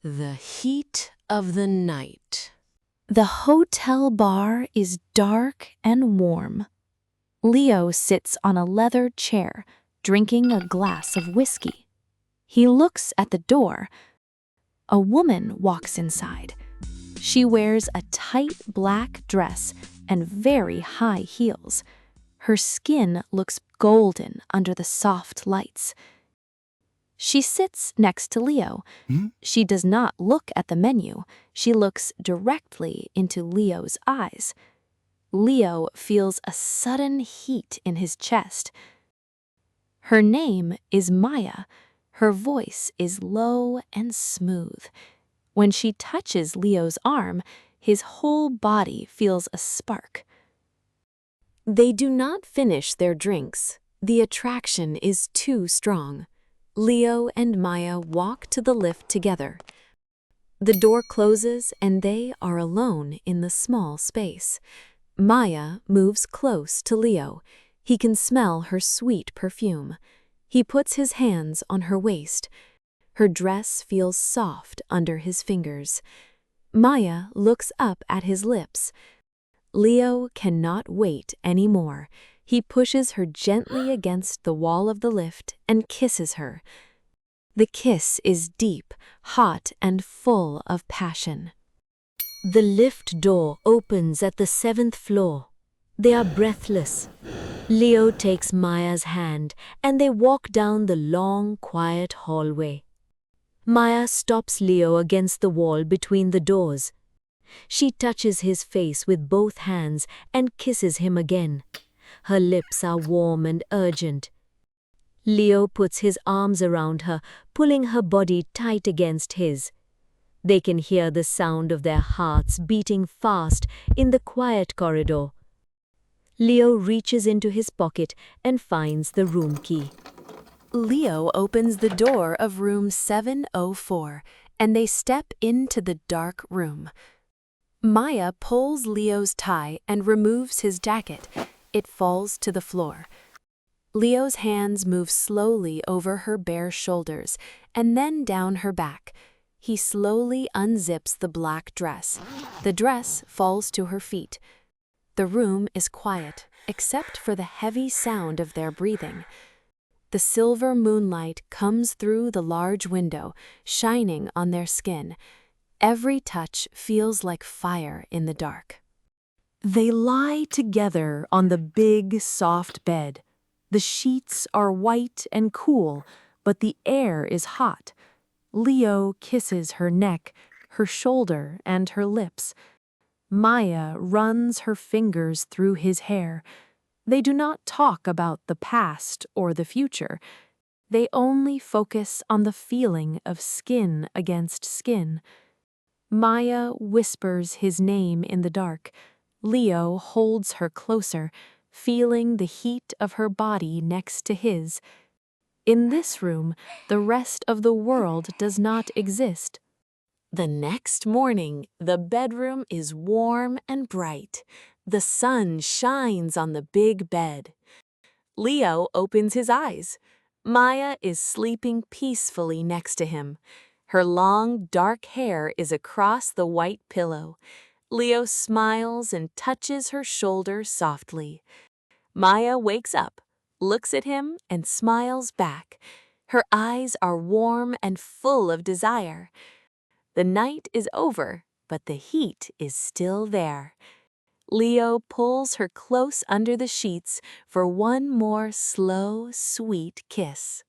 The heat of the night. The hotel bar is dark and warm. Leo sits on a leather chair, drinking a glass of whiskey. He looks at the door. A woman walks inside. She wears a tight black dress and very high heels. Her skin looks golden under the soft lights. She sits next to Leo. She does not look at the menu. She looks directly into Leo's eyes. Leo feels a sudden heat in his chest. Her name is Maya. Her voice is low and smooth. When she touches Leo's arm, his whole body feels a spark. They do not finish their drinks. The attraction is too strong. Leo and Maya walk to the lift together. The door closes and they are alone in the small space. Maya moves close to Leo. He can smell her sweet perfume. He puts his hands on her waist. Her dress feels soft under his fingers. Maya looks up at his lips. Leo cannot wait anymore. He pushes her gently against the wall of the lift and kisses her. The kiss is deep, hot, and full of passion. The lift door opens at the 7th floor. They are breathless. Leo takes Maya's hand and they walk down the long, quiet hallway. Maya stops Leo against the wall between the doors. She touches his face with both hands and kisses him again. Her lips are warm and urgent. Leo puts his arms around her, pulling her body tight against his. They can hear the sound of their hearts beating fast in the quiet corridor. Leo reaches into his pocket and finds the room key. Leo opens the door of room 704, and they step into the dark room. Maya pulls Leo's tie and removes his jacket. It falls to the floor. Leo's hands move slowly over her bare shoulders and then down her back. He slowly unzips the black dress. The dress falls to her feet. The room is quiet, except for the heavy sound of their breathing. The silver moonlight comes through the large window, shining on their skin. Every touch feels like fire in the dark. They lie together on the big, soft bed. The sheets are white and cool, but the air is hot. Leo kisses her neck, her shoulder, and her lips. Maya runs her fingers through his hair. They do not talk about the past or the future. They only focus on the feeling of skin against skin. Maya whispers his name in the dark. Leo holds her closer, feeling the heat of her body next to his. In this room, the rest of the world does not exist. The next morning, the bedroom is warm and bright. The sun shines on the big bed. Leo opens his eyes. Maya is sleeping peacefully next to him. Her long, dark hair is across the white pillow. Leo smiles and touches her shoulder softly. Maya wakes up, looks at him, and smiles back. Her eyes are warm and full of desire. The night is over, but the heat is still there. Leo pulls her close under the sheets for one more slow, sweet kiss.